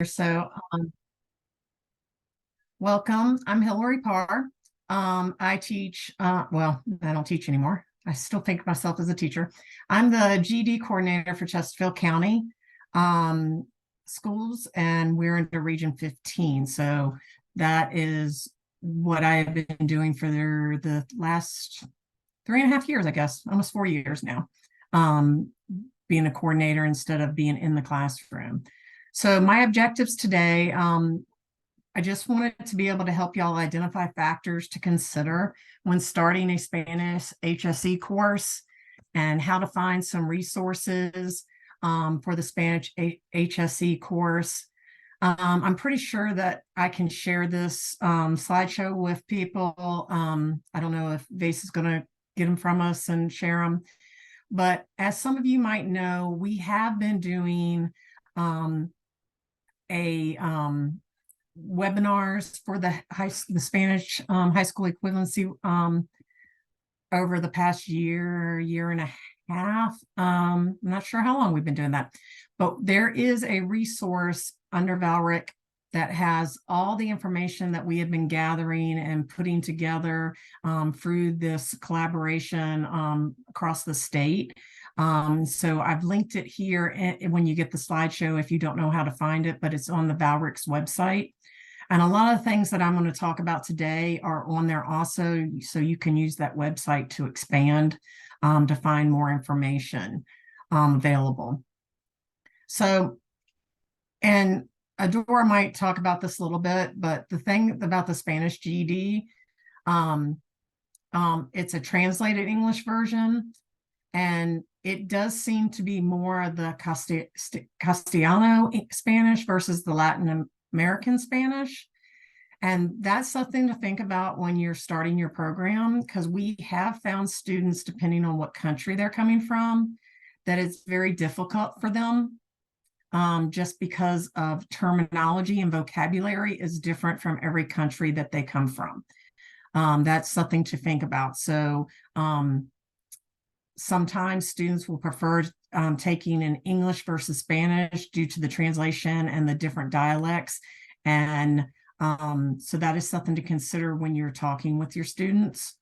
So, welcome. I'm Hillary Parr. I teach, well, I don't teach anymore. I still think of myself as a teacher. I'm the GD coordinator for Chesterfield County schools, and we're in the Region 15. So that is what I have been doing for the last 3.5 years, I guess, almost 4 years now, being a coordinator instead of being in the classroom. So my objectives today, I just wanted to be able to help y'all identify factors to consider when starting a Spanish HSE course and how to find some resources for the Spanish HSE course. I'm pretty sure that I can share this slideshow with people. I don't know if VAACE is going to get them from us and share them. But as some of you might know, we have been doing webinars for the Spanish high school equivalency over the past year and a half. I'm not sure how long we've been doing that, but there is a resource under VALRIC that has all the information that we have been gathering and putting together through this collaboration across the state. So I've linked it here when you get the slideshow if you don't know how to find it, but it's on the VALRIC's website. And a lot of things that I'm going to talk about today are on there also, so you can use that website to expand to find more information available. So, and Adora might talk about this a little bit, but the thing about the Spanish GED, it's a translated English version, and it does seem to be more of the Castellano Spanish versus the Latin American Spanish. And that's something to think about when you're starting your program, because we have found students, depending on what country they're coming from, that it's very difficult for them just because of terminology and vocabulary is different from every country that they come from. That's something to think about. So sometimes students will prefer taking an English versus Spanish due to the translation and the different dialects. And so that is something to consider when you're talking with your students.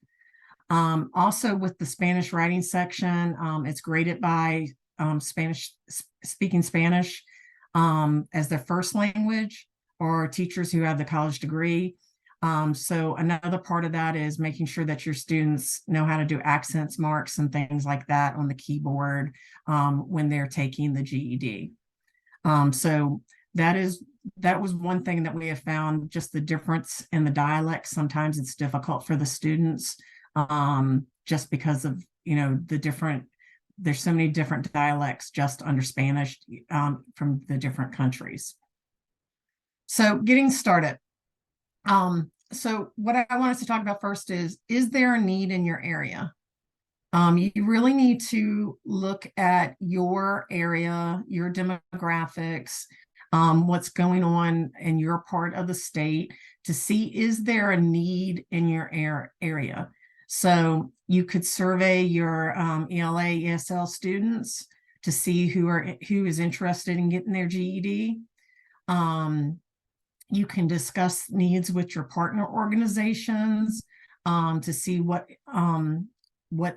Also with the Spanish writing section, it's graded by speaking Spanish as their first language, or teachers who have the college degree. So another part of that is making sure that your students know how to do accents, marks, and things like that on the keyboard when they're taking the GED. So that was one thing that we have found, just the difference in the dialects. Sometimes it's difficult for the students just because of, there's so many different dialects just under Spanish from the different countries. So getting started. So what I want us to talk about first is there a need in your area? You really need to look at your area, your demographics, what's going on in your part of the state to see, is there a need in your area? So you could survey your ELA, ESL students to see who is interested in getting their GED. You can discuss needs with your partner organizations to see what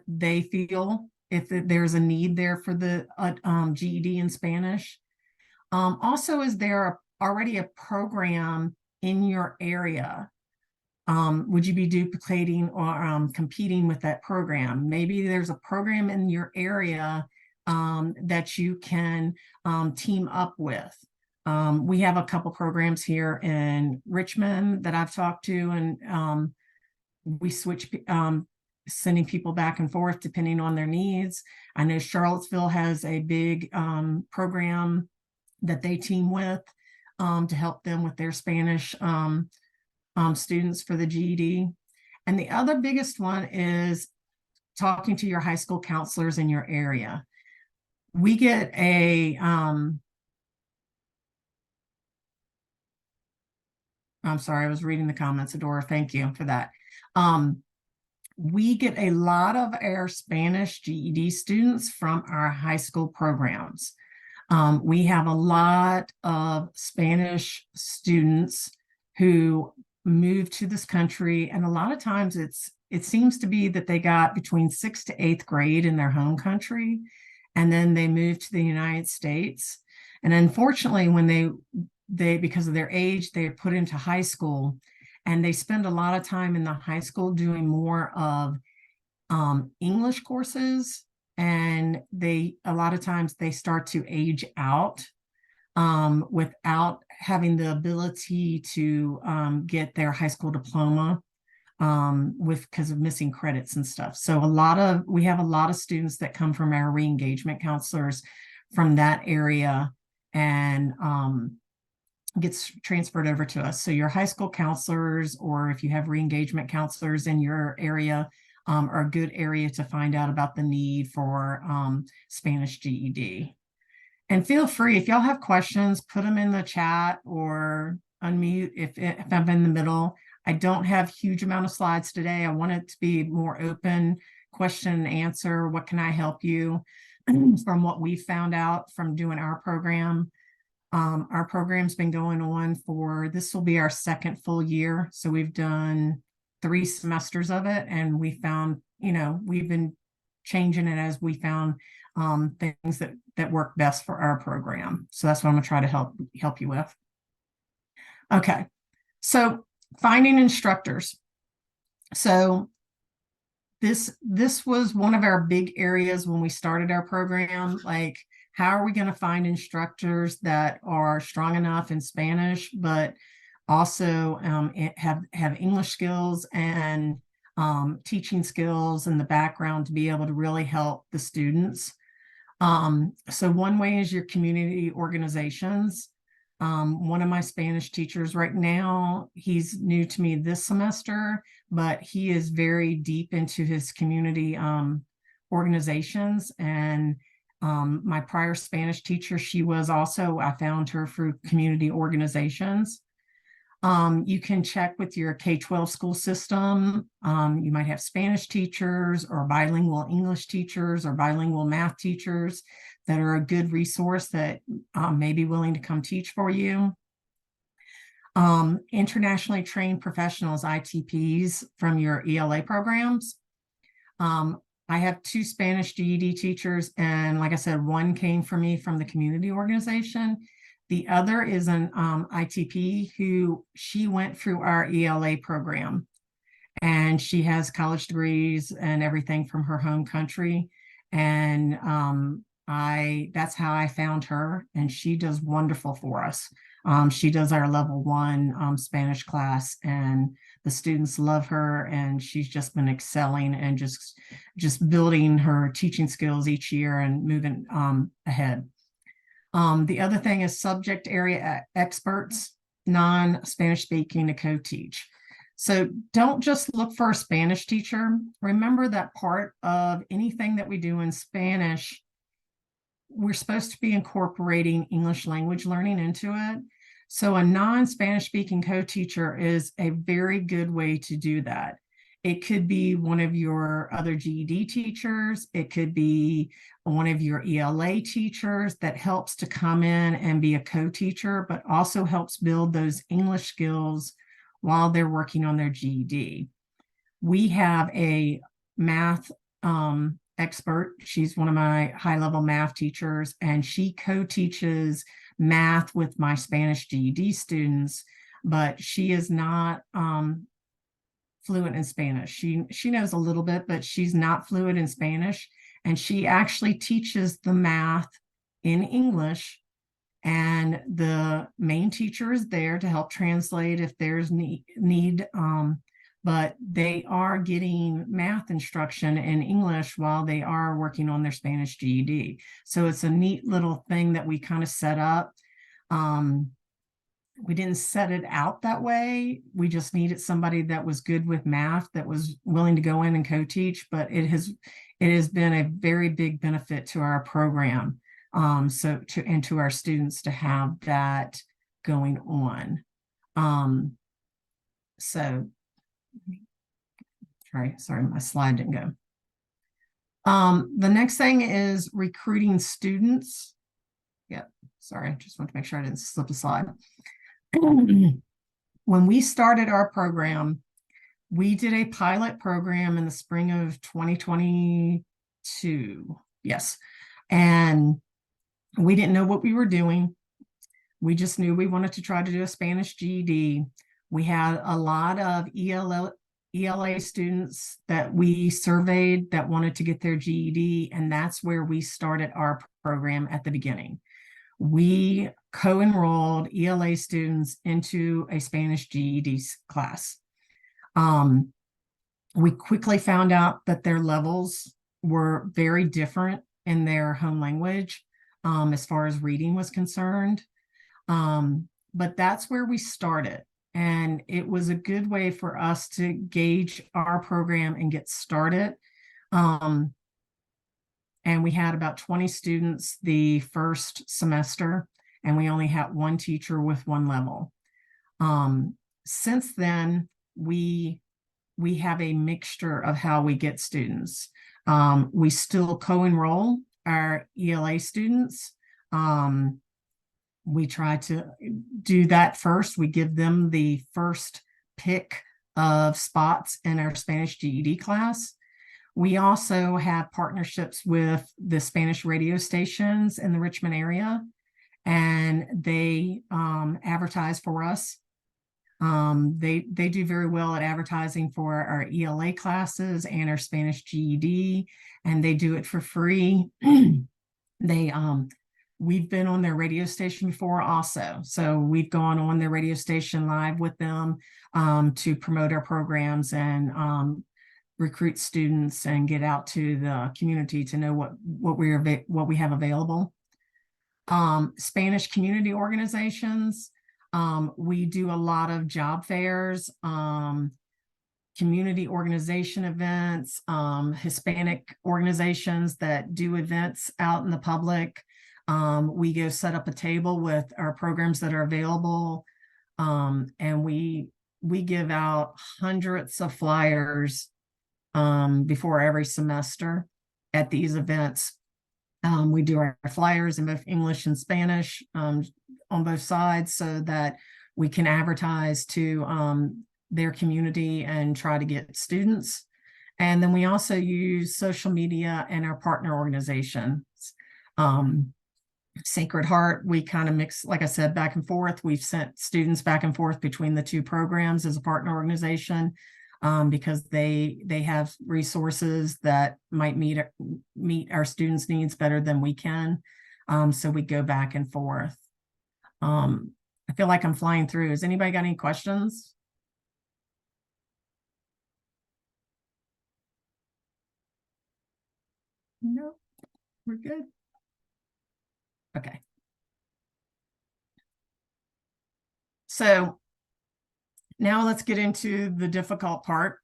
they feel, if there's a need there for the GED in Spanish. Also, is there already a program in your area? Would you be duplicating or competing with that program? Maybe there's a program in your area that you can team up with. We have a couple programs here in Richmond that I've talked to, and we switch sending people back and forth depending on their needs. I know Charlottesville has a big program that they team with to help them with their Spanish students for the GED. And the other biggest one is talking to your high school counselors in your area. We get a I'm sorry, I was reading the comments, Adora. Thank you for that. We get a lot of our Spanish GED students from our high school programs. We have a lot of Spanish students who moved to this country, and a lot of times it seems to be that they got between 6th to 8th grade in their home country, and then they moved to the United States. And unfortunately, when they because of their age, they're put into high school, and they spend a lot of time in the high school doing more of English courses, and a lot of times they start to age out without having the ability to get their high school diploma because of missing credits and stuff. So we have a lot of students that come from our re-engagement counselors from that area, and gets transferred over to us. So your high school counselors, or if you have re-engagement counselors in your area, are a good area to find out about the need for Spanish GED. And feel free, if y'all have questions, put them in the chat or unmute if I'm in the middle. I don't have huge amount of slides today. I want it to be more open, question and answer. What can I help you from what we found out from doing our program? Our program's been going on this will be our 2nd full year. So we've done 3 semesters of it, and we found, we've been changing it as we found things that work best for our program. So that's what I'm gonna try to help you with. Okay, so finding instructors. So this was one of our big areas when we started our program. Like, how are we going to find instructors that are strong enough in Spanish, but also have English skills and teaching skills in the background to be able to really help the students? So one way is your community organizations. One of my Spanish teachers right now, he's new to me this semester, but he is very deep into his community organizations. And my prior Spanish teacher, I found her through community organizations. You can check with your K-12 school system. You might have Spanish teachers or bilingual English teachers or bilingual math teachers that are a good resource that may be willing to come teach for you. Internationally trained professionals, ITPs, from your ELA programs. I have 2 Spanish GED teachers, and like I said, one came from me from the community organization. The other is an ITP she went through our ELA program, and she has college degrees and everything from her home country. And that's how I found her, and she does wonderful for us. She does our level 1 Spanish class, and the students love her, and she's just been excelling and just building her teaching skills each year and moving ahead. The other thing is subject area experts, non-Spanish speaking, to co-teach. So don't just look for a Spanish teacher. Remember that part of anything that we do in Spanish, we're supposed to be incorporating English language learning into it. So a non-Spanish speaking co-teacher is a very good way to do that. It could be one of your other GED teachers. It could be one of your ELA teachers that helps to come in and be a co-teacher, but also helps build those English skills while they're working on their GED. We have a math expert. She's one of my high-level math teachers, and she co-teaches math with my Spanish GED students, but she is not fluent in Spanish. She knows a little bit, but she's not fluent in Spanish, and she actually teaches the math in English, and the main teacher is there to help translate if there's need, but they are getting math instruction in English while they are working on their Spanish GED. So it's a neat little thing that we kind of set up. We didn't set it out that way. We just needed somebody that was good with math, that was willing to go in and co-teach, but it has been a very big benefit to our program. And to our students to have that going on. So sorry, my slide didn't go. The next thing is recruiting students. Yeah, sorry, just want to make sure I didn't slip a slide. When we started our program, we did a pilot program in the spring of 2022. Yes. And we didn't know what we were doing. We just knew we wanted to try to do a Spanish GED. We had a lot of ELA students that we surveyed that wanted to get their GED, and that's where we started our program at the beginning. We co-enrolled ELA students into a Spanish GED class. We quickly found out that their levels were very different in their home language as far as reading was concerned. But that's where we started. And it was a good way for us to gauge our program and get started. And we had about 20 students the first semester, and we only had one teacher with one level. Since then, we have a mixture of how we get students. We still co-enroll our ELA students. We try to do that first. We give them the first pick of spots in our Spanish GED class. We also have partnerships with the Spanish radio stations in the Richmond area, and they advertise for us. They do very well at advertising for our ELA classes and our Spanish GED, and they do it for free. We've been on their radio station before also. So we've gone on their radio station live with them to promote our programs and recruit students and get out to the community to know what we have available. Spanish community organizations. We do a lot of job fairs, community organization events, Hispanic organizations that do events out in the public. We go set up a table with our programs that are available, and we give out hundreds of flyers before every semester at these events. We do our flyers in both English and Spanish on both sides so that we can advertise to their community and try to get students. And then we also use social media and our partner organizations. Sacred Heart, we kind of mix, like I said, back and forth. We've sent students back and forth between the two programs as a partner organization because they have resources that might meet our students' needs better than we can. So we go back and forth. I feel like I'm flying through. Has anybody got any questions? No, we're good. Okay. So now let's get into the difficult part,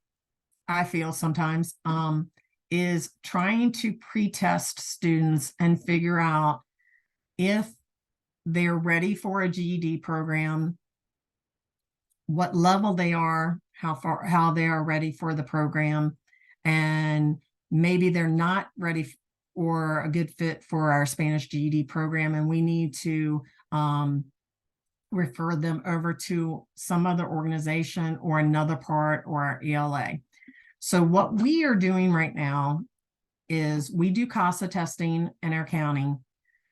I feel sometimes, is trying to pre-test students and figure out if they're ready for a GED program, what level they are, how they are ready for the program, and maybe they're not ready or a good fit for our Spanish GED program, and we need to refer them over to some other organization or another part or our ELA. So what we are doing right now is we do CASA testing in our county.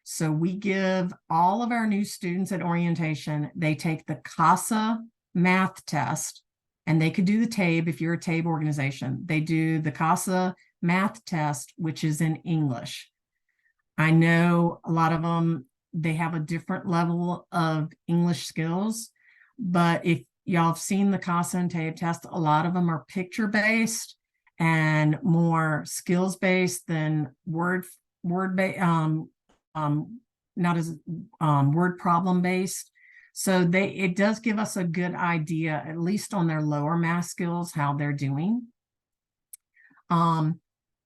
So we give all of our new students at orientation, they take the CASA math test, and they could do the TABE if you're a TABE organization. They do the CASA math test, which is in English. I know a lot of them, they have a different level of English skills, but if y'all have seen the CASA and TABE test, a lot of them are picture-based and more skills-based than word-based, not as word problem-based. So it does give us a good idea, at least on their lower math skills, how they're doing.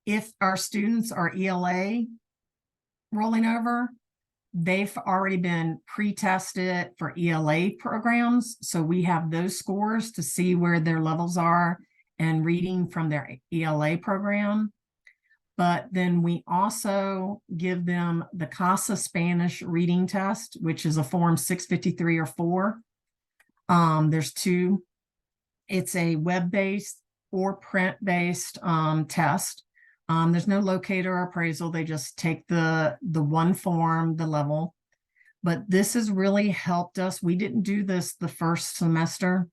If our students are ELA rolling over, they've already been pre-tested for ELA programs. So we have those scores to see where their levels are and reading from their ELA program. But then we also give them the CASA Spanish reading test, which is a form 653 or 4. There's two. It's a web-based or print-based test. There's no locator or appraisal. They just take the one form, the level. But this has really helped us. We didn't do this the first semester.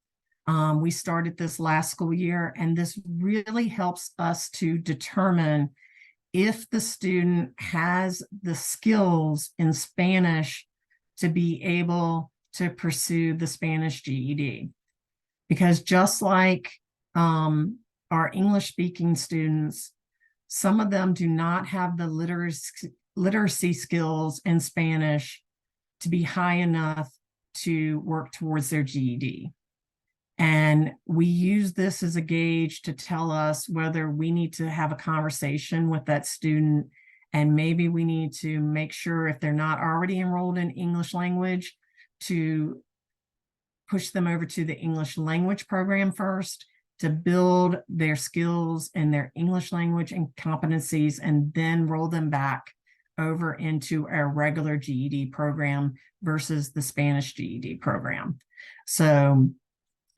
We started this last school year, and this really helps us to determine if the student has the skills in Spanish to be able to pursue the Spanish GED. Because just like our English-speaking students, some of them do not have the literacy skills in Spanish to be high enough to work towards their GED. And we use this as a gauge to tell us whether we need to have a conversation with that student, and maybe we need to make sure, if they're not already enrolled in English language, to push them over to the English language program first to build their skills in their English language and competencies, and then roll them back over into our regular GED program versus the Spanish GED program. So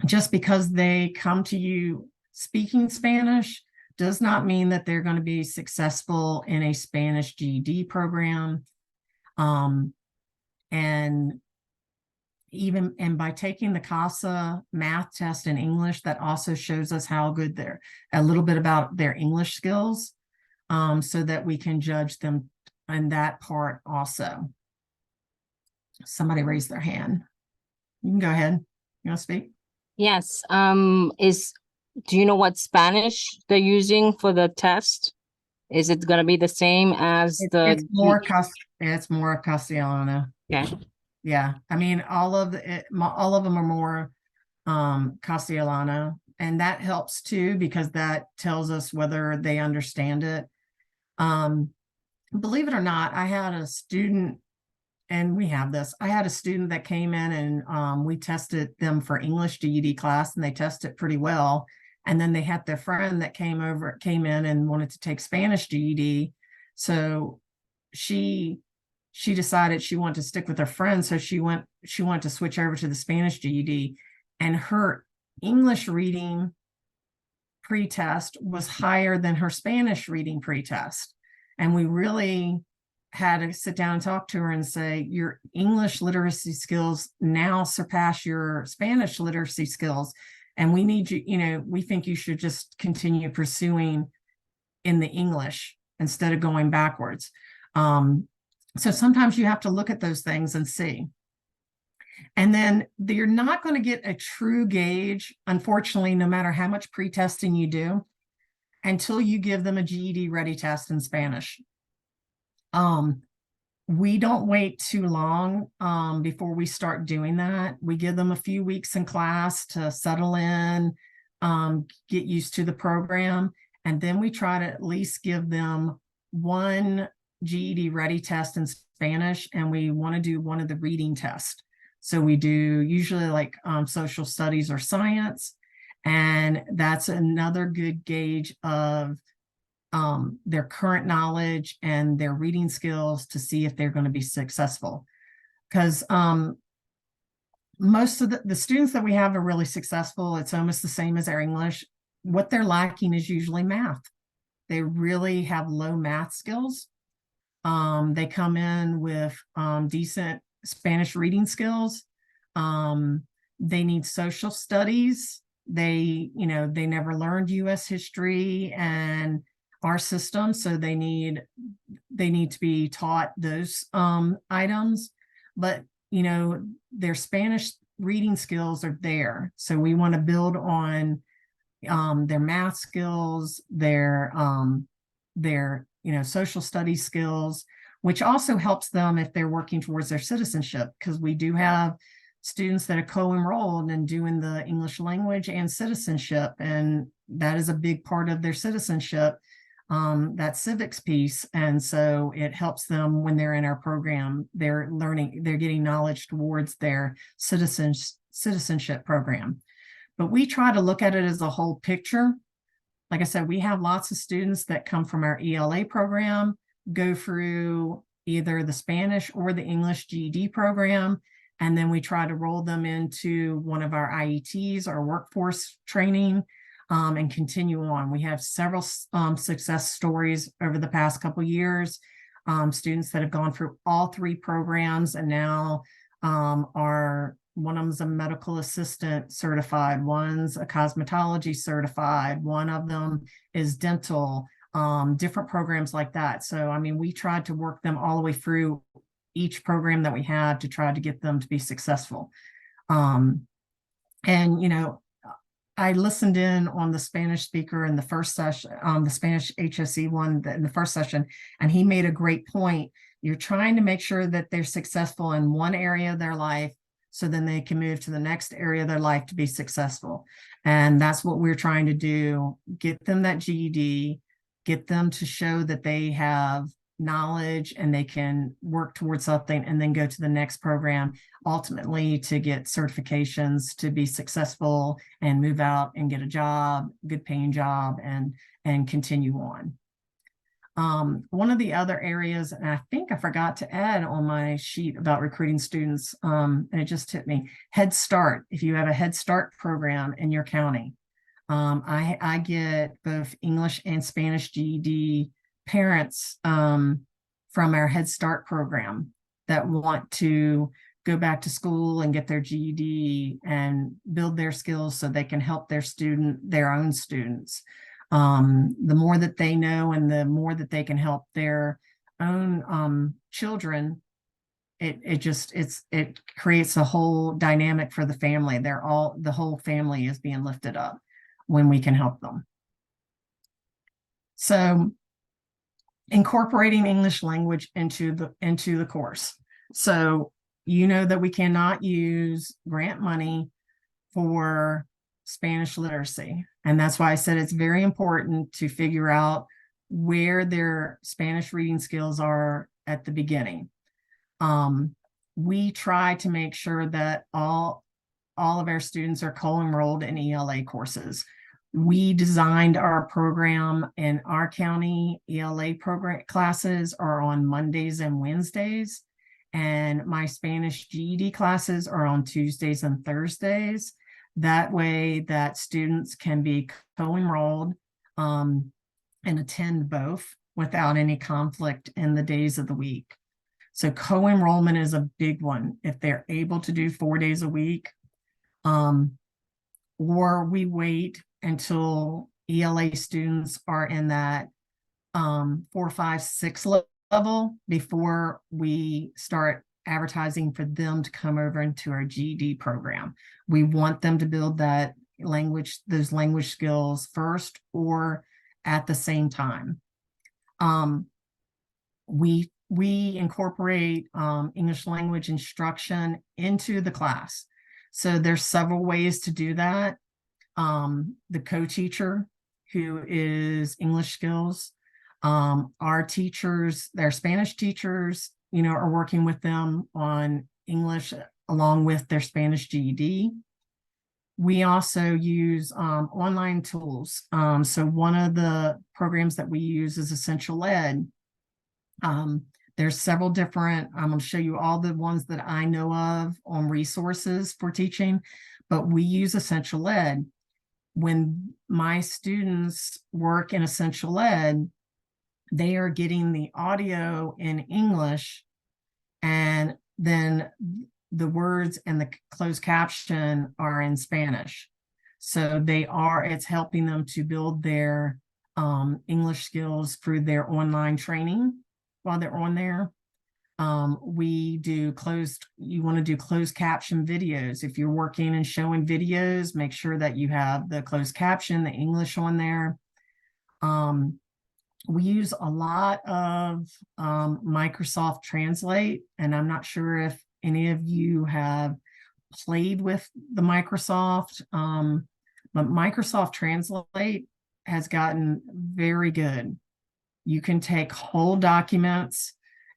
just because they come to you speaking Spanish does not mean that they're going to be successful in a Spanish GED program. And by taking the CASA math test in English, that also shows us how good they're, a little bit about their English skills, so that we can judge them in that part also. Somebody raised their hand. You can go ahead. You want to speak? Yes. Do you know what Spanish they're using for the test? Is it going to be the same as It's more Castellano. Yeah. Yeah. I mean, all of them are more Castellano, and that helps too, because that tells us whether they understand it. Believe it or not, I had a student, and we have this. I had a student that came in, and we tested them for English GED class, and they tested pretty well. And then they had their friend that came in and wanted to take Spanish GED. So she decided she wanted to stick with her friend. So she wanted to switch over to the Spanish GED, and her English reading pretest was higher than her Spanish reading pretest. And we really had to sit down and talk to her and say, your English literacy skills now surpass your Spanish literacy skills. And we need you, we think you should just continue pursuing in the English instead of going backwards. So sometimes you have to look at those things and see. And then you're not going to get a true gauge, unfortunately, no matter how much pre-testing you do, until you give them a GED ready test in Spanish. We don't wait too long before we start doing that. We give them a few weeks in class to settle in, get used to the program, and then we try to at least give them one GED ready test in Spanish, and we want to do one of the reading tests. So we do usually like social studies or science, and that's another good gauge of their current knowledge and their reading skills to see if they're going to be successful. Because most of the students that we have are really successful. It's almost the same as our English. What they're lacking is usually math. They really have low math skills. They come in with decent Spanish reading skills. They need social studies. They never learned U.S. history and our system, so they need to be taught those items. But their Spanish reading skills are there, so we want to build on their math skills, their social studies skills, which also helps them if they're working towards their citizenship, because we do have students that are co-enrolled and doing the English language and citizenship, and that is a big part of their citizenship, that civics piece. And so it helps them when they're in our program. They're getting knowledge towards their citizenship program. But we try to look at it as a whole picture. like I said, we have lots of students that come from our ELA program, go through either the Spanish or the English GED program, and then we try to roll them into one of our IETs or workforce training, and continue on. We have several success stories over the past couple of years, students that have gone through all three programs and now are, one of them's a medical assistant certified, one's a cosmetology certified, one of them is dental, different programs like that. So, I mean, we tried to work them all the way through each program that we had to try to get them to be successful. And, you know, I listened in on the Spanish speaker in the first session, the Spanish HSE one in the first session, and he made a great point. You're trying to make sure that they're successful in one area of their life, so then they can move to the next area of their life to be successful. And that's what we're trying to do, get them that GED, get them to show that they have knowledge and they can work towards something and then go to the next program, ultimately to get certifications to be successful and move out and get a job, good paying job, and continue on. One of the other areas, and I think I forgot to add on my sheet about recruiting students, and it just hit me, Head Start. If you have a Head Start program in your county, I get both English and Spanish GED parents from our Head Start program that want to go back to school and get their GED and build their skills so they can help their own students. The more that they know and the more that they can help their own children, it creates a whole dynamic for the family. The whole family is being lifted up when we can help them. So incorporating English language into the course. So you know that we cannot use grant money for Spanish literacy. And that's why I said it's very important to figure out where their Spanish reading skills are at the beginning. We try to make sure that all of our students are co-enrolled in ELA courses. We designed our program in our county. ELA program classes are on Mondays and Wednesdays, and my Spanish GED classes are on Tuesdays and Thursdays. That way that students can be co-enrolled and attend both without any conflict in the days of the week. So co-enrollment is a big one. If they're able to do 4 days a week, or we wait until ELA students are in that 4, 5, 6 level before we start advertising for them to come over into our GED program. We want them to build that language, those language skills first or at the same time. We incorporate English language instruction into the class. So there's several ways to do that. The co-teacher, who is English skills, our teachers, their Spanish teachers, you know, are working with them on English along with their Spanish GED. We also use online tools. So one of the programs that we use is Essential Ed. There's several different, I'm going to show you all the ones that I know of on resources for teaching, but we use Essential Ed. When my students work in Essential Ed, they are getting the audio in English, and then the words and the closed caption are in Spanish. So it's helping them to build their English skills through their online training while they're on there. We do you want to do closed caption videos. If you're working and showing videos, make sure that you have the closed caption, the English on there. We use a lot of Microsoft Translate, and I'm not sure if any of you have played with the Microsoft, but Microsoft Translate has gotten very good. You can take whole documents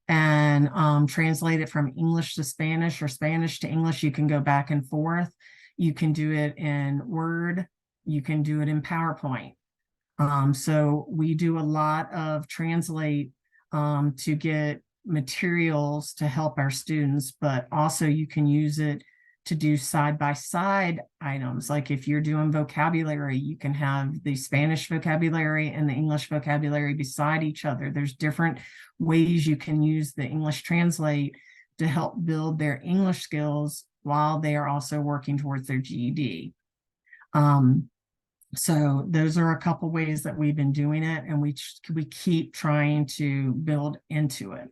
and translate it from English to Spanish or Spanish to English. You can go back and forth. You can do it in Word. You can do it in PowerPoint. So we do a lot of translate to get materials to help our students, but also you can use it to do side-by-side items. Like if you're doing vocabulary, you can have the Spanish vocabulary and the English vocabulary beside each other. There's different ways you can use the English translate to help build their English skills while they are also working towards their GED. So those are a couple ways that we've been doing it, and we keep trying to build into it.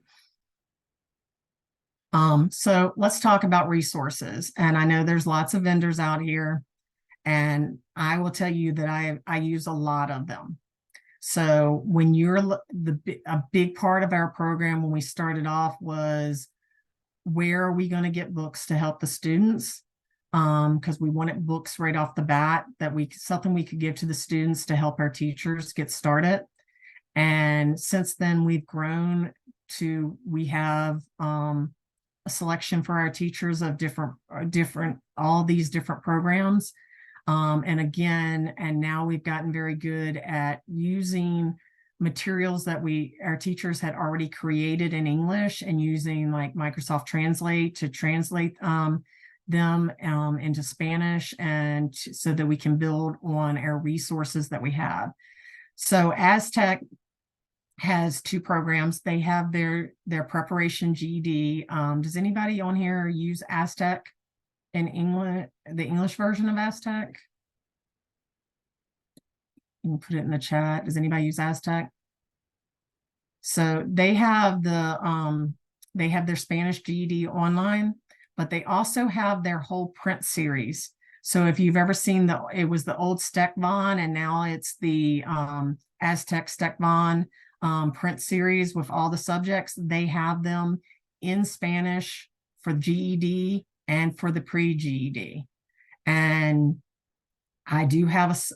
So let's talk about resources. And I know there's lots of vendors out here, and I will tell you that I use a lot of them. So when you're a big part of our program when we started off was, where are we going to get books to help the students? Because we wanted books right off the bat, that something we could give to the students to help our teachers get started. And since then we've grown to, we have a selection for our teachers of all these different programs. And now we've gotten very good at using materials that our teachers had already created in English, and using like Microsoft Translate to translate them into Spanish, and so that we can build on our resources that we have. So Aztec has two programs. They have their preparation GED. Does anybody on here use Aztec in England, the English version of Aztec? You can put it in the chat. Does anybody use Aztec? So they have their Spanish GED online, but they also have their whole print series. So if you've ever seen it was the old Steckbahn, and now it's the Aztec Steckbahn print series with all the subjects. They have them in Spanish for GED and for the pre-GED. And I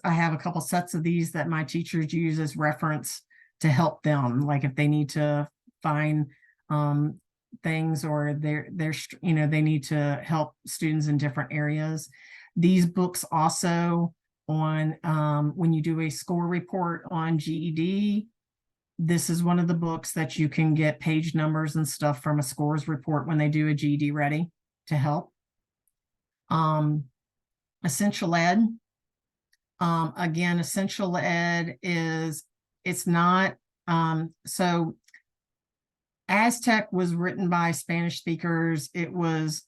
have a couple sets of these that my teachers use as reference to help them, like if they need to find things, or they need to help students in different areas. These books also on when you do a score report on GED, this is one of the books that you can get page numbers and stuff from a scores report when they do a GED ready to help. Essential Ed. Again, Essential Ed it's not, so Aztec was written by Spanish speakers. It was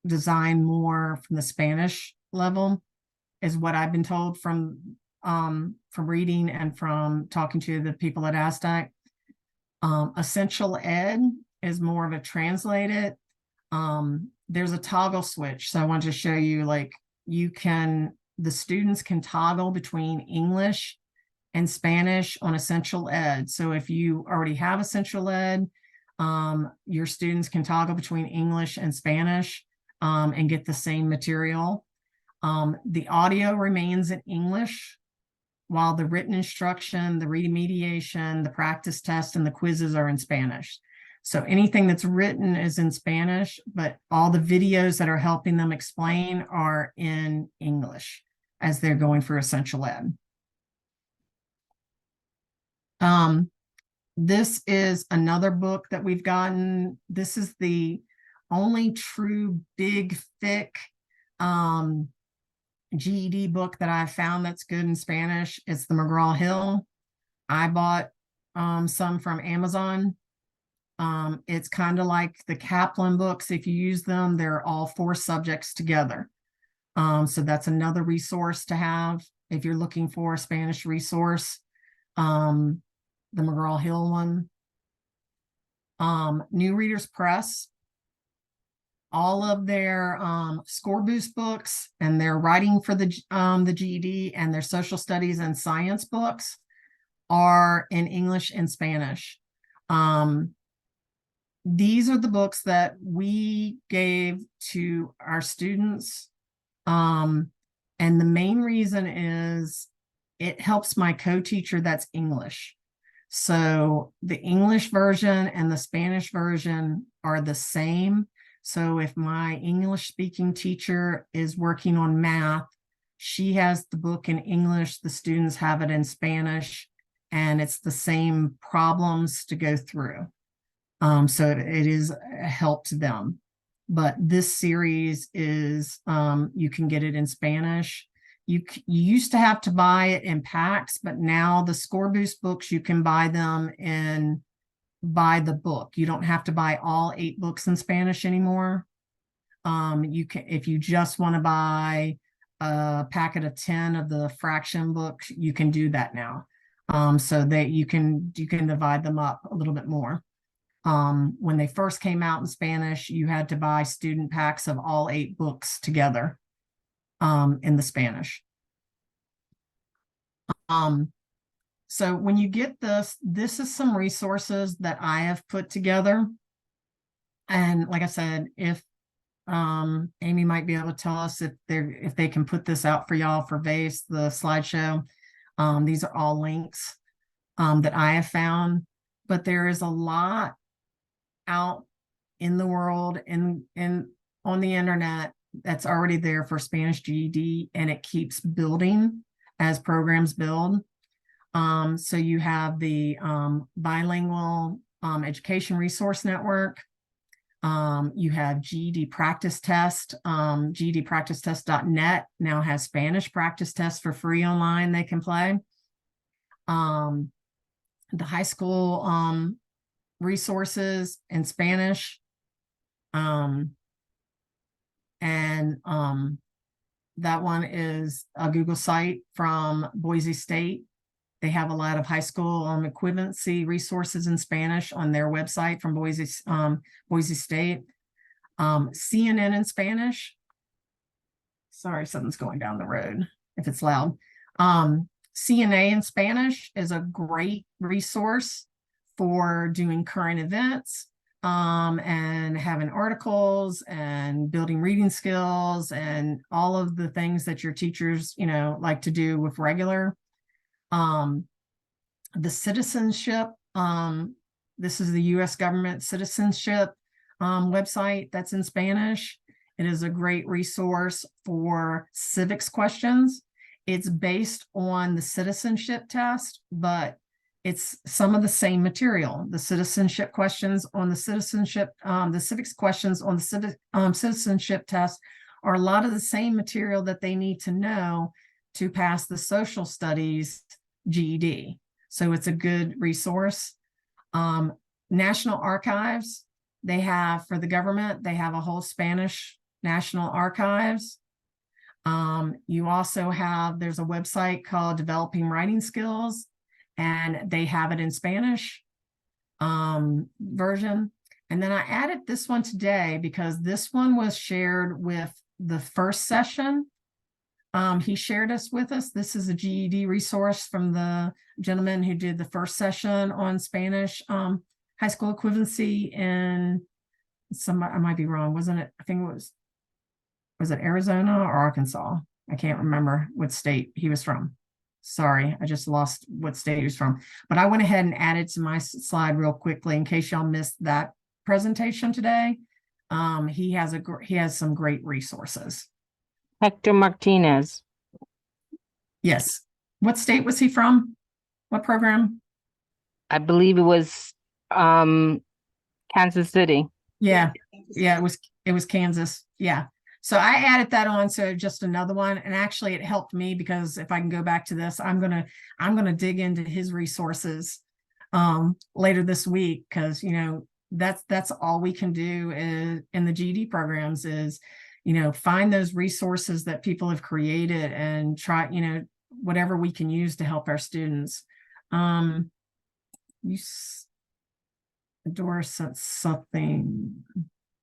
designed more from the Spanish level, is what I've been told from reading and from talking to the people at Aztec. Essential Ed is more of a translated. There's a toggle switch. So I want to show you, like, the students can toggle between English and Spanish on Essential Ed. So if you already have Essential Ed, your students can toggle between English and Spanish and get the same material. The audio remains in English, while the written instruction, the remediation, the practice test, and the quizzes are in Spanish. So anything that's written is in Spanish, but all the videos that are helping them explain are in English as they're going for Essential Ed. This is another book that we've gotten. This is the only true big, thick GED book that I found that's good in Spanish. It's the McGraw-Hill. I bought some from Amazon. It's kind of like the Kaplan books. If you use them, they're all 4 subjects together. So that's another resource to have if you're looking for a Spanish resource. The McGraw-Hill one. New Readers Press. All of their score boost books and their writing for the GED and their social studies and science books are in English and Spanish. These are the books that we gave to our students. And the main reason is it helps my co-teacher that's English. So the English version and the Spanish version are the same. So if my English speaking teacher is working on math, She has the book in English, the students have it in Spanish, and it's the same problems to go through. So it is a help to them. But this series is, you can get it in Spanish. You used to have to buy it in packs, but now the Score Boost books, you can buy them in by the book. You don't have to buy all 8 books in Spanish anymore. You can, if you just want to buy a packet of 10 of the fraction books, you can do that now. So that you can divide them up a little bit more. When they first came out in Spanish, you had to buy student packs of all 8 books together in the Spanish. So when you get this is some resources that I have put together. And like I said, if Amy might be able to tell us if they can put this out for y'all for VAACE, the slideshow. These are all links that I have found, but there is a lot out in the world and on the internet that's already there for Spanish GED, and it keeps building as programs build. So you have the Bilingual Education Resource Network. You have GED Practice Test. GEDpracticetest.net now has Spanish practice tests for free online they can play. The high school resources in Spanish. That one is a Google site from Boise State. They have a lot of high school equivalency resources in Spanish on their website from Boise State. CNN in Spanish. Sorry, something's going down the road if it's loud. CNA in Spanish is a great resource for doing current events and having articles and building reading skills and all of the things that your teachers, like to do with regular. The citizenship, this is the U.S. government citizenship website that's in Spanish. It is a great resource for civics questions. It's based on the citizenship test, but it's some of the same material. The citizenship questions on the citizenship, the civics questions on the citizenship test are a lot of the same material that they need to know to pass the social studies GED. So it's a good resource. National Archives, they have for the government, they have a whole Spanish National Archives. You also have, there's a website called Developing Writing Skills, and they have it in Spanish version. And then I added this one today because this one was shared with the first session. He shared us with us. This is a GED resource from the gentleman who did the first session on Spanish high school equivalency in I might be wrong, wasn't it? I think it was it Arizona or Arkansas? I can't remember what state he was from. Sorry, I just lost what state he was from. But I went ahead and added to my slide real quickly in case y'all missed that presentation today. He has some great resources. Hector Martinez. Yes. What state was he from? What program? I believe it was Kansas City. Yeah. It was Kansas. Yeah. So I added that on. So just another one. And actually it helped me because if I can go back to this, I'm gonna dig into his resources later this week, because that's all we can do in the GED programs is find those resources that people have created and try, whatever we can use to help our students. Dora sent something.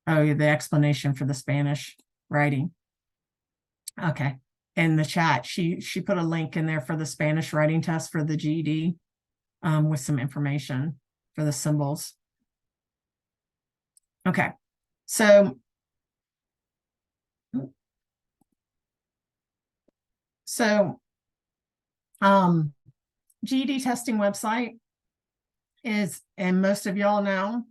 Oh, yeah, the explanation for the Spanish writing. Okay. In the chat, she put a link in there for the Spanish writing test for the GED with some information for the symbols. Okay. So GED testing website is, and most of y'all know,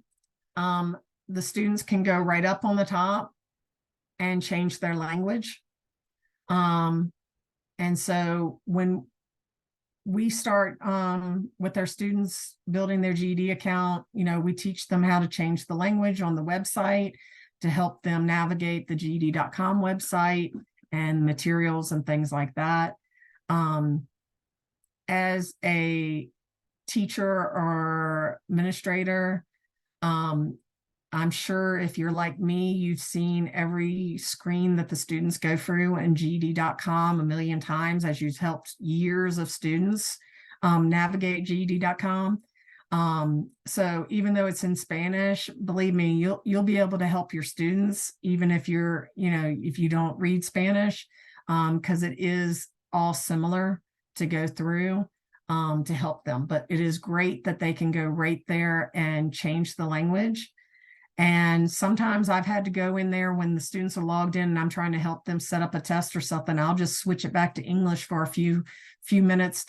the students can go right up on the top and change their language. And so when we start with our students building their GED account, we teach them how to change the language on the website to help them navigate the GED.com website and materials and things like that. As a teacher or administrator, I'm sure if you're like me, you've seen every screen that the students go through in GED.com a million times, as you've helped years of students navigate GED.com. So even though it's in Spanish, believe me, you'll be able to help your students, even if if you don't read Spanish, because it is all similar to go through to help them. But it is great that they can go right there and change the language. And sometimes I've had to go in there when the students are logged in and I'm trying to help them set up a test or something. I'll just switch it back to English for a few minutes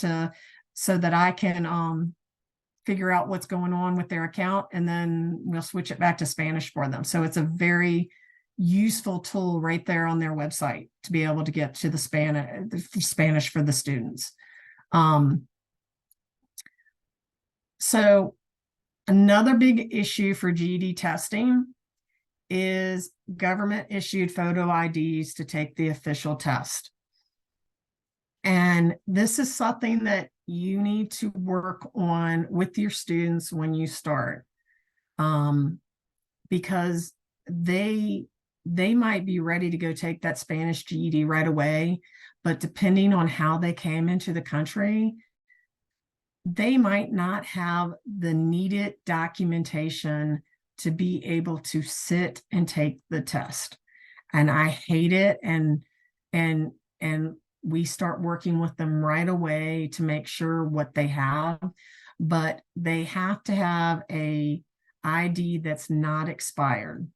so that I can figure out what's going on with their account, and then we'll switch it back to Spanish for them. So it's a very useful tool right there on their website to be able to get to the Spanish for the students. So another big issue for GED testing is government issued photo IDs to take the official test. And this is something that you need to work on with your students when you start, because they might be ready to go take that Spanish GED right away, but depending on how they came into the country, they might not have the needed documentation to be able to sit and take the test. And I hate it. And we start working with them right away to make sure what they have, but they have to have a ID that's not expired.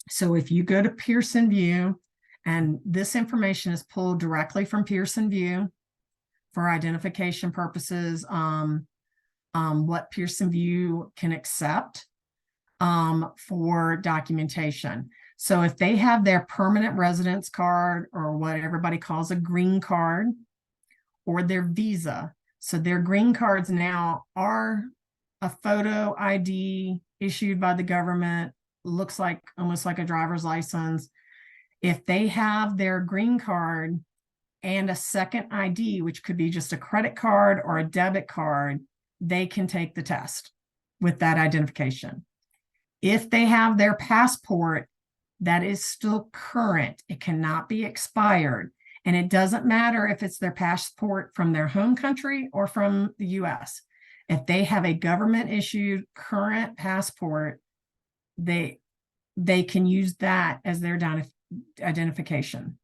So if you go to Pearson VUE, and this information is pulled directly from Pearson VUE for identification purposes, what Pearson VUE can accept for documentation. So if they have their permanent residence card, or what everybody calls a green card, or their visa, so their green cards now are a photo ID issued by the government, looks like almost like a driver's license. If they have their green card and a second ID, which could be just a credit card or a debit card, they can take the test with that identification. If they have their passport that is still current, it cannot be expired. And it doesn't matter if it's their passport from their home country or from the US. If they have a government issued current passport, they can use that as their identification.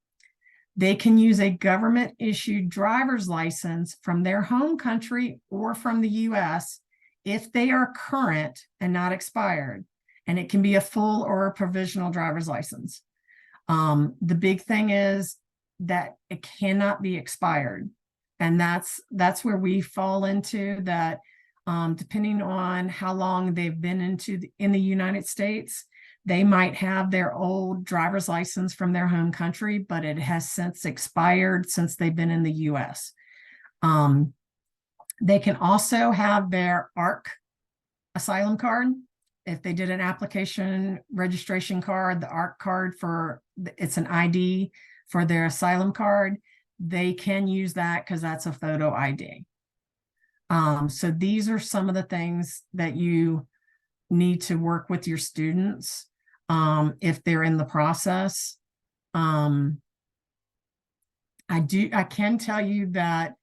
They can use a government issued driver's license from their home country or from the US if they are current and not expired. And it can be a full or a provisional driver's license. The big thing is that it cannot be expired. And that's where we fall into that, depending on how long they've been in the United States, they might have their old driver's license from their home country, but it has since expired since they've been in the US. They can also have their ARC asylum card. If they did an application registration card, the ARC card it's an ID for their asylum card, they can use that because that's a photo ID. So these are some of the things that you need to work with your students if they're in the process. I can tell you that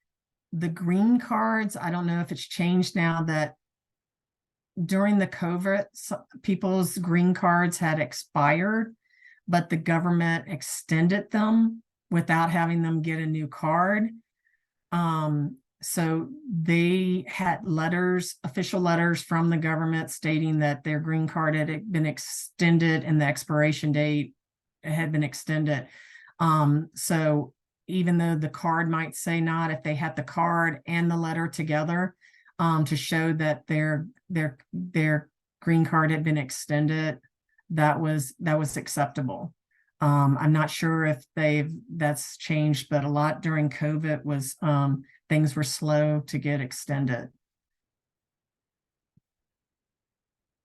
the green cards, I don't know if it's changed now, that during the COVID, people's green cards had expired, but the government extended them without having them get a new card. So they had official letters from the government stating that their green card had been extended and the expiration date had been extended. So even though the card might say not, if they had the card and the letter together, to show that their green card had been extended, that was acceptable. I'm not sure if that's changed, but a lot during COVID was things were slow to get extended.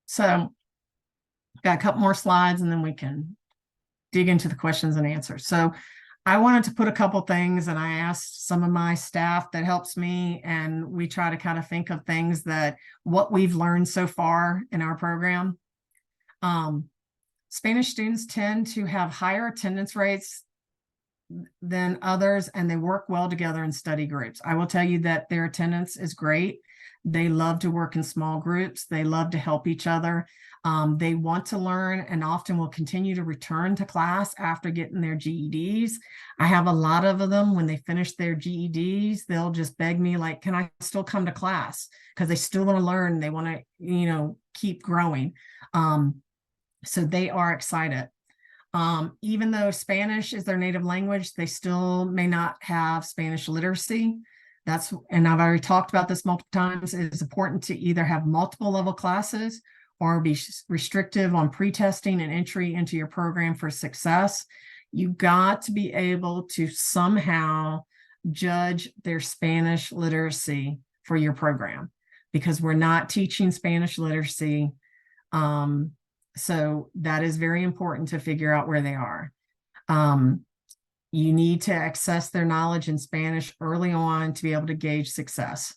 So got a couple more slides and then we can dig into the questions and answers. So I wanted to put a couple things, and I asked some of my staff that helps me, and we try to kind of think of things that what we've learned so far in our program. Spanish students tend to have higher attendance rates than others, and they work well together in study groups. I will tell you that their attendance is great. They love to work in small groups. They love to help each other. They want to learn and often will continue to return to class after getting their GEDs. I have a lot of them when they finish their GEDs, they'll just beg me like, can I still come to class? Because they still want to learn. They want to, keep growing. So they are excited. Even though Spanish is their native language, they still may not have Spanish literacy. And I've already talked about this multiple times, it's important to either have multiple level classes or be restrictive on pre-testing and entry into your program for success. You got to be able to somehow judge their Spanish literacy for your program, because we're not teaching Spanish literacy. So that is very important to figure out where they are. You need to access their knowledge in Spanish early on to be able to gauge success.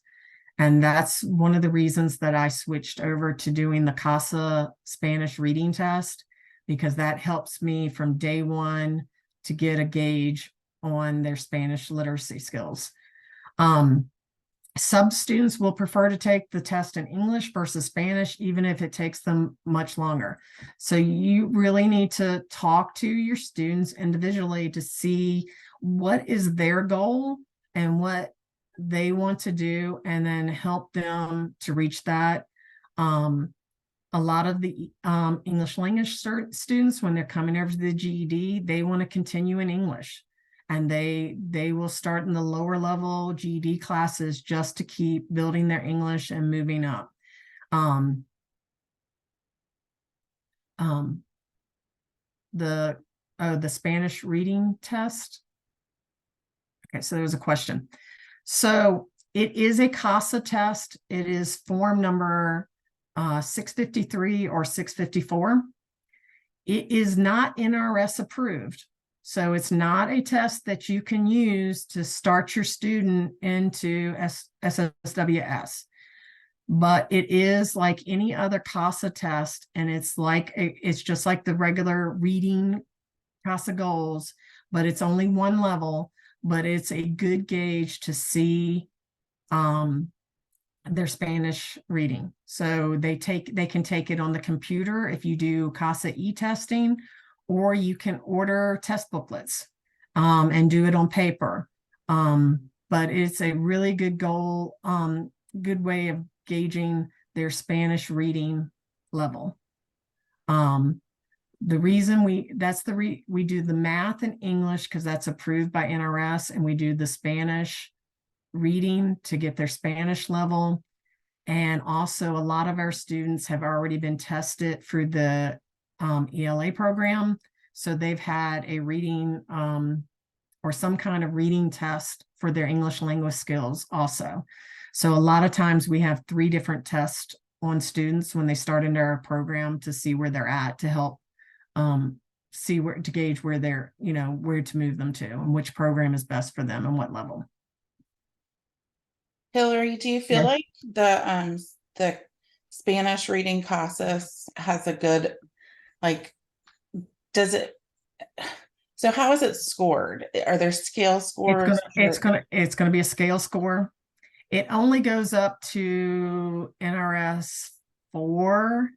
And that's one of the reasons that I switched over to doing the CASA Spanish reading test, because that helps me from day one to get a gauge on their Spanish literacy skills. Some students will prefer to take the test in English versus Spanish, even if it takes them much longer. So you really need to talk to your students individually to see what is their goal and what they want to do, and then help them to reach that. A lot of the English language students, when they're coming over to the GED, they want to continue in English. And they will start in the lower level GED classes just to keep building their English and moving up. The Spanish reading test. Okay, so there's a question. So it is a CASA test. It is form number 653 or 654. It is not NRS approved. So it's not a test that you can use to start your student into SSWS, but it is like any other CASA test, and it's just like the regular reading CASA goals, but it's only one level, but it's a good gauge to see their Spanish reading. So they can take it on the computer if you do CASA e-testing, or you can order test booklets and do it on paper. But it's a really good goal, good way of gauging their Spanish reading level. The reason we do the math and English because that's approved by NRS, and we do the Spanish reading to get their Spanish level. And also a lot of our students have already been tested through the ELA program. So they've had a reading or some kind of reading test for their English language skills also. So a lot of times we have 3 different tests on students when they start into our program to see where they're at, to help see where to gauge where they're, where to move them to and which program is best for them and what level. Hillary, do you feel Yeah. like the Spanish reading process has a good, so how is it scored? Are there scale scores? It's gonna be a scale score. It only goes up to NRS 4,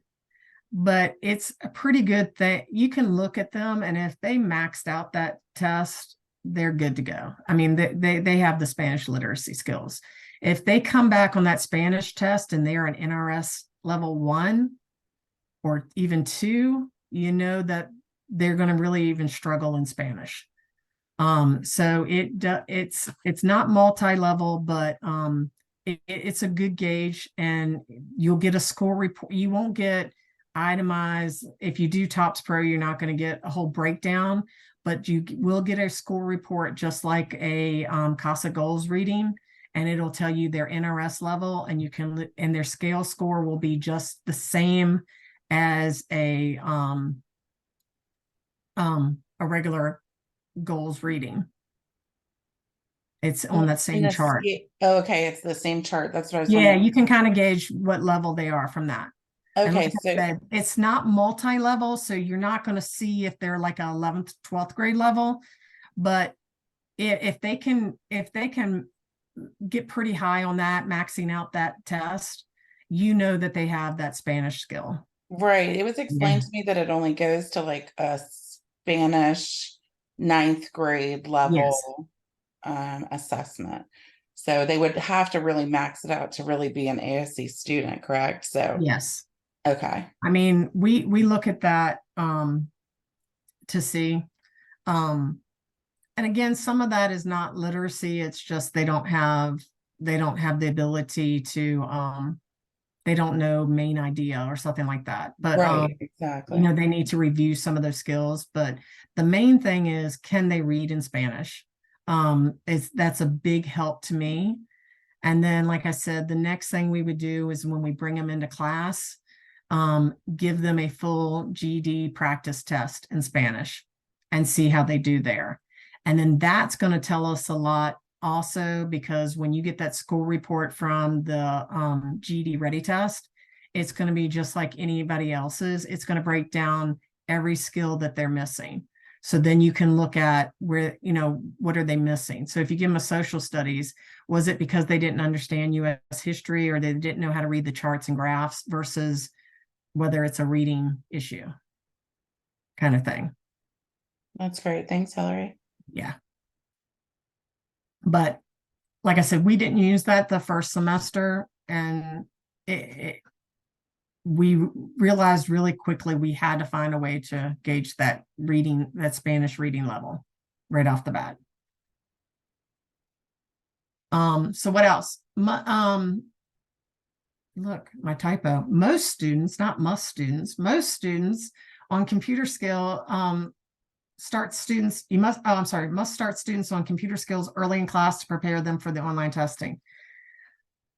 but it's a pretty good thing. You can look at them, and if they maxed out that test, they're good to go. I mean, they have the Spanish literacy skills. If they come back on that Spanish test and they are an NRS level 1 or even 2, that they're going to really even struggle in Spanish. So it's not multi-level, but it's a good gauge, and you'll get a score report. You won't get, itemize. If you do TOPS Pro, you're not going to get a whole breakdown, but you will get a score report just like a CASA goals reading, and it'll tell you their NRS level, and you can, and their scale score will be just the same as a regular goals reading. It's on that In same the chart. Oh, okay, it's the same chart. That's what I was Yeah, wondering. you can kind of gauge what level they are from that. And Okay, like I so said, it's not multi-level, so you're not going to see if they're like a 11th, 12th grade level. But if they can get pretty high on that, maxing out that test, you know that they have that Spanish skill. right, it was explained Yeah. to me that it only goes to like a Spanish ninth grade level assessment. So they would have to really max it out to really be an ASC student, correct? So Yes. okay. I mean, we look at that to see. And again, some of that is not literacy. It's just they don't have the ability to they don't know main idea or something like that. But Right, you exactly. know, they need to review some of those skills. But the main thing is, can they read in Spanish? That's a big help to me. And then, like I said, the next thing we would do is when we bring them into class, give them a full GED practice test in Spanish and see how they do there. And then that's going to tell us a lot also, because when you get that school report from the GED ready test, it's going to be just like anybody else's. It's going to break down every skill that they're missing. So then you can look at where, you know, what are they missing? So if you give them a social studies, was it because they didn't understand US history, or they didn't know how to read the charts and graphs, versus whether it's a reading issue kind of thing? That's great. Thanks, Hillary. Yeah. But like I said, we didn't use that the first semester, and we realized really quickly we had to find a way to gauge that reading, that Spanish reading level right off the bat. So what else? Look, my typo. Most students, not must students, most students on computer skill must start students on computer skills early in class to prepare them for the online testing.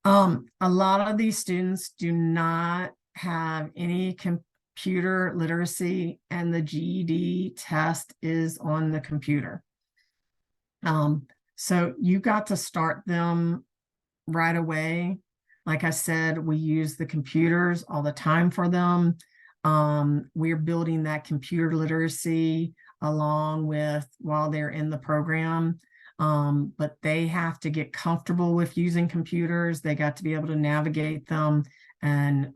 A lot of these students do not have any computer literacy, and the GED test is on the computer. So you got to start them right away. Like I said, we use the computers all the time for them. We're building that computer literacy along with while they're in the program. But they have to get comfortable with using computers. They got to be able to navigate them and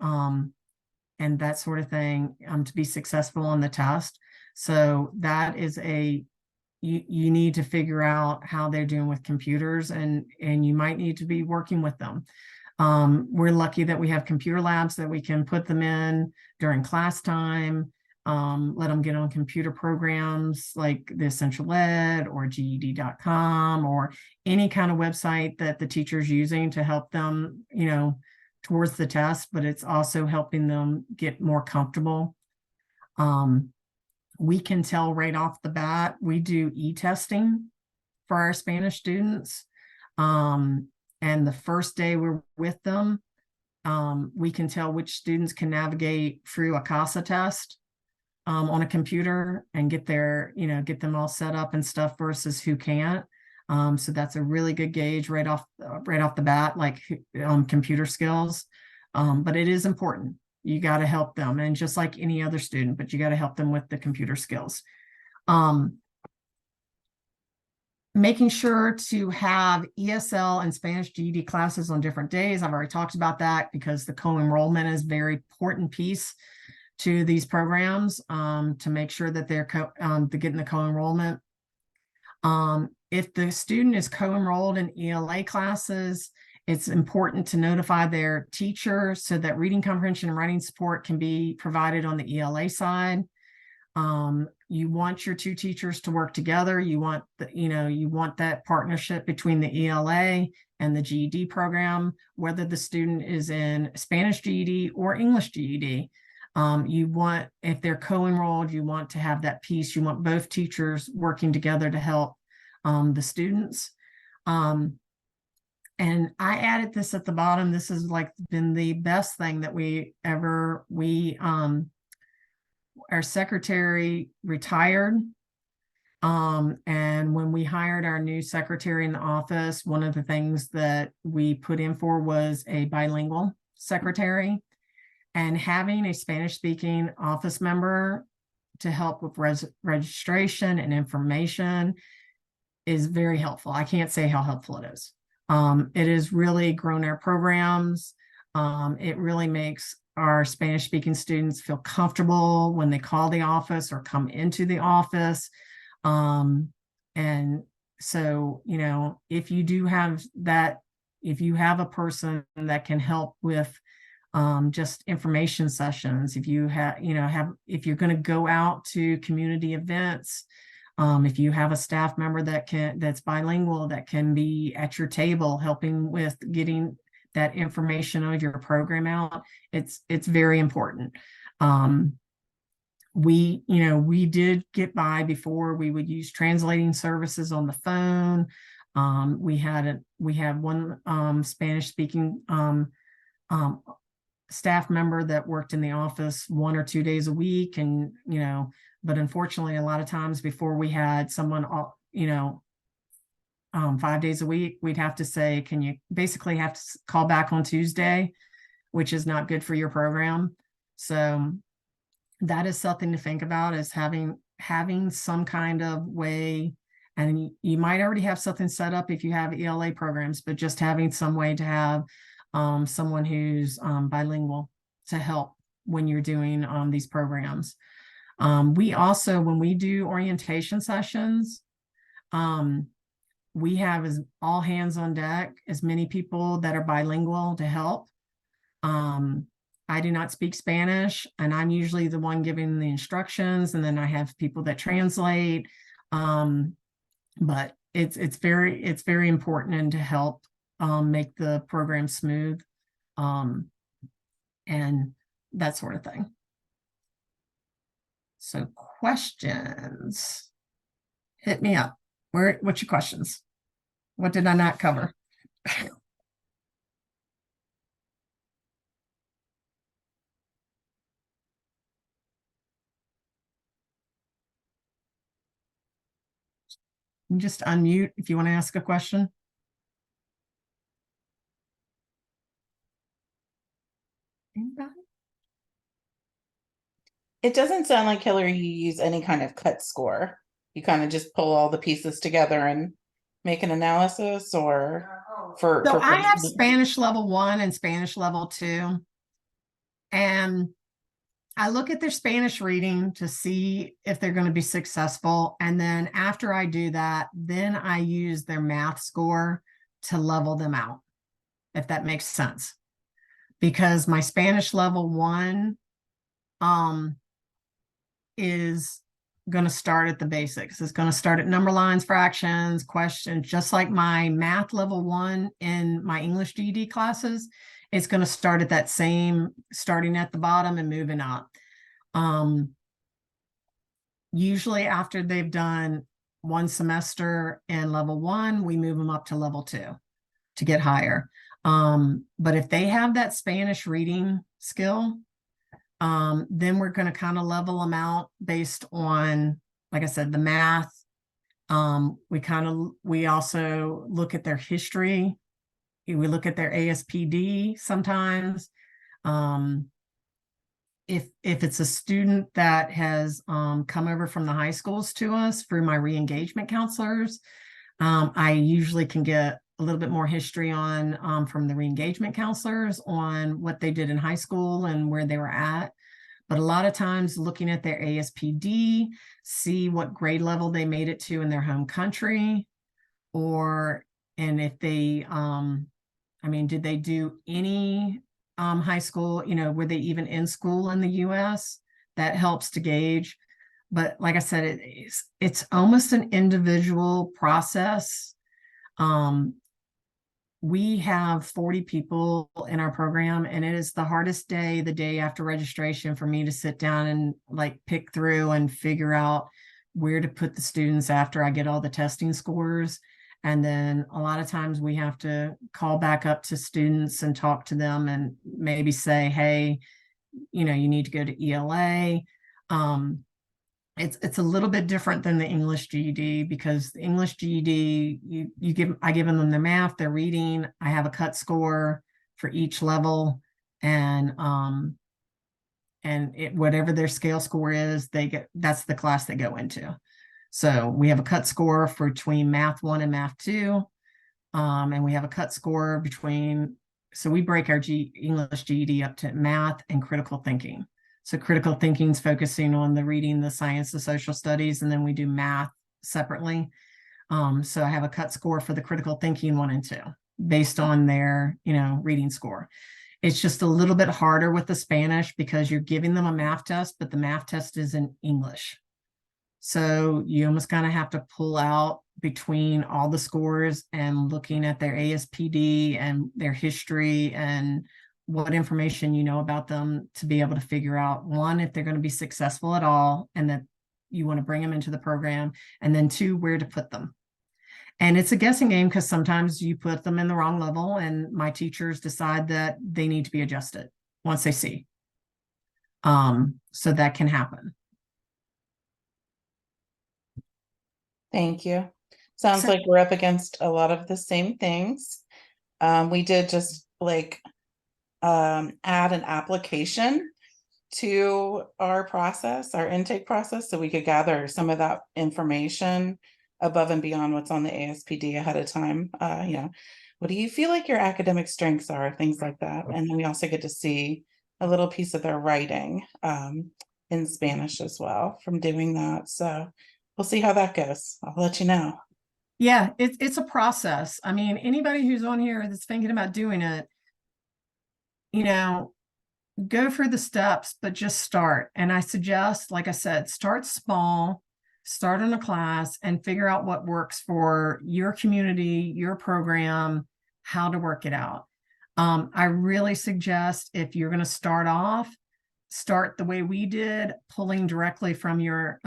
that sort of thing to be successful on the test. So that is you need to figure out how they're doing with computers, and you might need to be working with them. We're lucky that we have computer labs that we can put them in during class time, let them get on computer programs like the Essential Ed or GED.com or any kind of website that the teacher's using to help them, you know, towards the test, but it's also helping them get more comfortable. We can tell right off the bat, we do e-testing for our Spanish students. And the first day we're with them, we can tell which students can navigate through a CASA test on a computer and get them all set up and stuff versus who can't. So that's a really good gauge right off the bat, like computer skills. But it is important. You got to help them, and just like any other student, but you got to help them with the computer skills. Making sure to have ESL and Spanish GED classes on different days. I've already talked about that because the co-enrollment is a very important piece to these programs to make sure that they're getting the co-enrollment. If the student is co-enrolled in ELA classes, it's important to notify their teacher so that reading comprehension and writing support can be provided on the ELA side. You want your two teachers to work together. You want that partnership between the ELA and the GED program, whether the student is in Spanish GED or English GED. You want, if they're co-enrolled, you want to have that piece. You want both teachers working together to help the students. And I added this at the bottom. This has like been the best thing that our secretary retired. And when we hired our new secretary in the office, one of the things that we put in for was a bilingual secretary, and having a Spanish speaking office member to help with registration and information is very helpful. I can't say how helpful it is. It has really grown our programs. It really makes our Spanish speaking students feel comfortable when they call the office or come into the office. And so, you know, if you do have that, if you have a person that can help with just information sessions, if you have, if you're going to go out to community events, if you have a staff member that's bilingual, that can be at your table helping with getting that information of your program out, it's very important. We did get by before. We would use translating services on the phone. We had one Spanish speaking staff member that worked in the office 1 or 2 days a week, and but unfortunately a lot of times before we had someone 5 days a week, we'd have to say, can you basically have to call back on Tuesday, which is not good for your program. So that is something to think about, is having some kind of way. And you might already have something set up if you have ELA programs, but just having some way to have someone who's bilingual to help when you're doing these programs. We also, when we do orientation sessions, we have all hands on deck, as many people that are bilingual to help. I do not speak Spanish, and I'm usually the one giving the instructions, and then I have people that translate. But it's very important and to help make the program smooth, and that sort of thing. So questions, hit me up. What's your questions? What did I not cover? Just unmute if you want to ask a question. Anybody? It doesn't sound like, Hillary, you use any kind of cut score. You kind of just pull all the pieces together and make an analysis, or for I have Spanish level 1 and Spanish level 2. And I look at their Spanish reading to see if they're going to be successful. And then after I do that, then I use their math score to level them out, if that makes sense. Because my Spanish level 1 is going to start at the basics. It's going to start at number lines, fractions, questions, just like my math level 1 in my English GED classes. It's going to start at that same, starting at the bottom and moving up. Usually after they've done 1 semester in level 1, we move them up to level 2 to get higher. But if they have that Spanish reading skill, then we're going to kind of level them out based on, like I said, the math. We also look at their history. We look at their ASPD sometimes. If it's a student that has come over from the high schools to us through my re-engagement counselors, I usually can get a little bit more history on from the re-engagement counselors on what they did in high school and where they were at. But a lot of times looking at their ASPD, see what grade level they made it to in their home country, and if they, did they do any high school, were they even in school in the US? That helps to gauge. But like I said, it's almost an individual process. we have 40 people in our program, and it is the hardest day, the day after registration, for me to sit down and like pick through and figure out where to put the students after I get all the testing scores. And then a lot of times we have to call back up to students and talk to them and maybe say, hey, you need to go to ELA. It's a little bit different than the English GED, because the English GED, I give them the math, their reading, I have a cut score for each level, and whatever their scale score is, that's the class they go into. So we have a cut score for between Math 1 and Math 2, and we have a cut score between. So we break our English GED up to math and critical thinking. So critical thinking is focusing on the reading, the science, the social studies, and then we do math separately. So I have a cut score for the critical thinking 1 and 2 based on their, reading score. It's just a little bit harder with the Spanish because you're giving them a math test, but the math test is in English. So you almost kind of have to pull out between all the scores and looking at their ASPD and their history and what information you know about them to be able to figure out, 1, if they're going to be successful at all and that you want to bring them into the program, and then 2, where to put them. And it's a guessing game because sometimes you put them in the wrong level and my teachers decide that they need to be adjusted once they see. So that can happen. Thank you. Sounds like we're up against a lot of the same things. We did just add an application to our process, our intake process, so we could gather some of that information above and beyond what's on the ASPD ahead of time. What do you feel like your academic strengths are, things like that. And then we also get to see a little piece of their writing in Spanish as well from doing that. So we'll see how that goes. I'll let you know. Yeah, it's a process. I mean, anybody who's on here that's thinking about doing it, go through the steps, but just start. And I suggest, like I said, start small, start in a class and figure out what works for your community, your program, how to work it out. I really suggest, if you're going to start off, start the way we did, pulling directly from your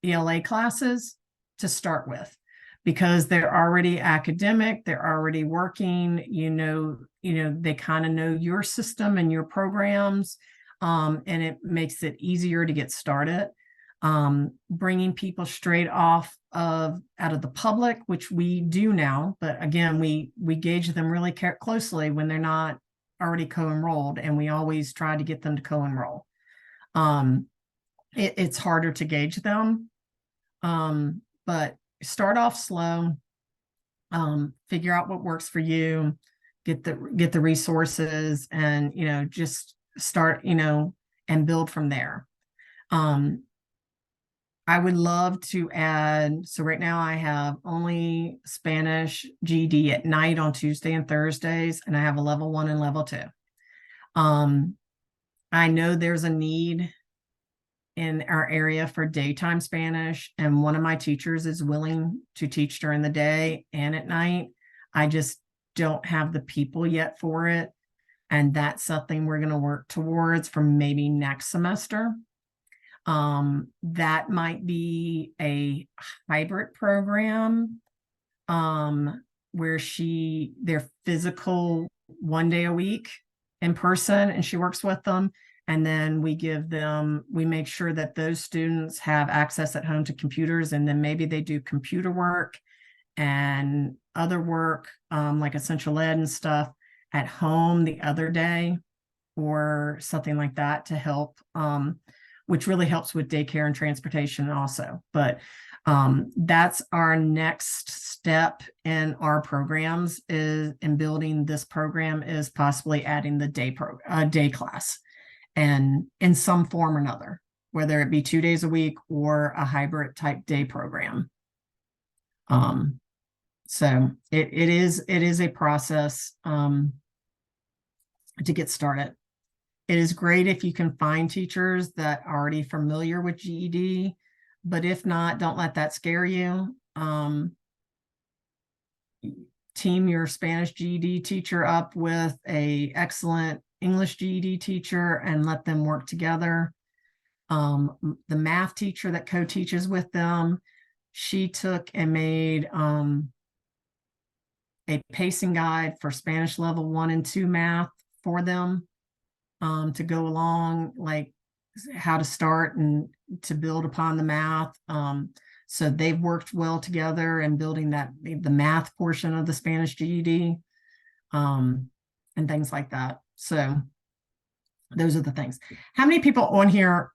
ELA classes to start with, because they're already academic, they're already working, they kind of know your system and your programs, and it makes it easier to get started. Bringing people straight out of the public, which we do now, but again, we gauge them really closely when they're not already co-enrolled, and we always try to get them to co-enroll. It's harder to gauge them, but start off slow, figure out what works for you, get the resources, and just start and build from there. I would love to add, so right now I have only Spanish GED at night on Tuesday and Thursdays, and I have a level 1 and level 2. I know there's a need in our area for daytime Spanish, and one of my teachers is willing to teach during the day and at night. I just don't have the people yet for it, and that's something we're going to work towards for maybe next semester. That might be a hybrid program, where they're physical 1 day a week in person and she works with them. And then we make sure that those students have access at home to computers, and then maybe they do computer work and other work, like essential ed and stuff at home the other day or something like that to help, which really helps with daycare and transportation also. But that's our next step in our programs, is in building this program, is possibly adding the day class, and in some form or another, whether it be 2 days a week or a hybrid type day program. So it is a process to get started. It is great if you can find teachers that are already familiar with GED, but if not, don't let that scare you. team your Spanish GED teacher up with a excellent English GED teacher and let them work together. The math teacher that co-teaches with them, she took and made a pacing guide for Spanish level 1 and 2 math for them, to go along, like how to start and to build upon the math. So they've worked well together in building the math portion of the Spanish GED, and things like that. So those are the things. How many people on here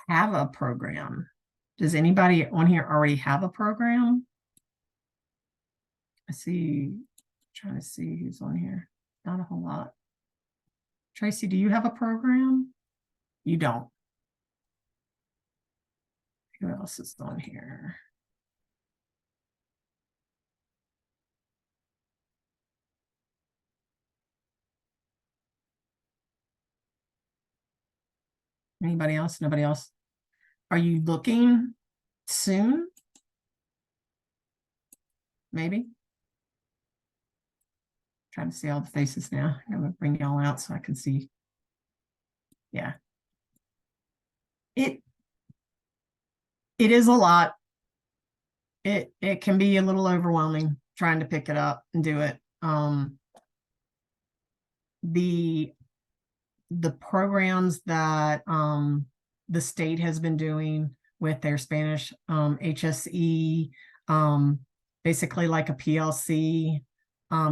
have a program? Does anybody on here already have a program? I see, trying to see who's on here. Not a whole lot. Tracy, do you have a program? You don't. Who else is on here? Anybody else? Nobody else? Are you looking soon? Maybe. Trying to see all the faces now. I'm gonna bring y'all out so I can see. Yeah. It is a lot. It can be a little overwhelming trying to pick it up and do it. The programs that the state has been doing with their Spanish HSE, basically like a PLC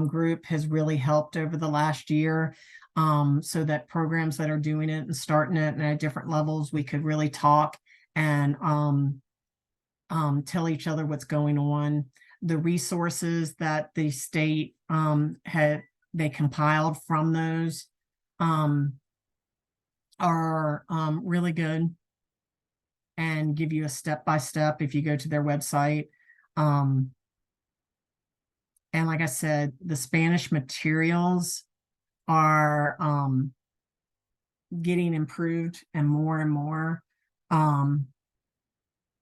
group, has really helped over the last year, so that programs that are doing it and starting it and at different levels, we could really talk and tell each other what's going on. The resources that the state they compiled from those are really good and give you a step-by-step if you go to their website. And like I said, the Spanish materials are getting improved and more.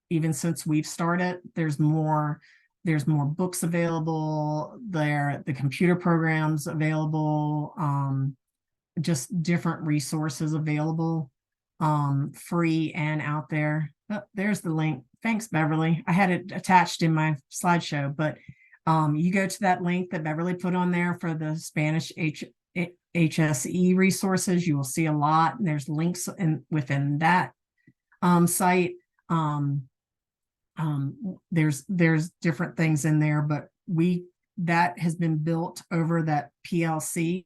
Even since we've started, there's more books available there, the computer programs available, just different resources available, free and out there. Oh, there's the link. Thanks, Beverly. I had it attached in my slideshow, but you go to that link that Beverly put on there for the Spanish HSE resources. You will see a lot, and there's links within that site. There's different things in there, but that has been built over that PLC,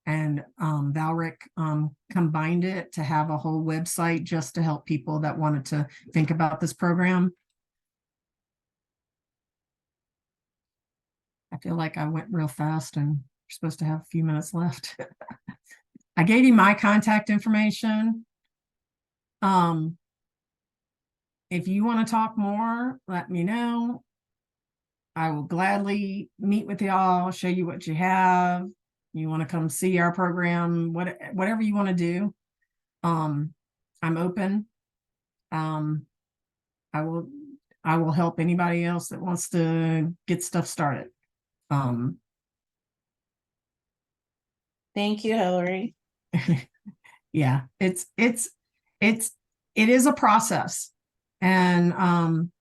and Valric combined it to have a whole website just to help people that wanted to think about this program. I feel like I went real fast and we're supposed to have a few minutes left. I gave you my contact information. If you want to talk more, let me know. I will gladly meet with y'all, show you what you have. You want to come see our program, whatever you want to do. I'm open. I will help anybody else that wants to get stuff started. Thank you, Hillary. Yeah, it is a process. And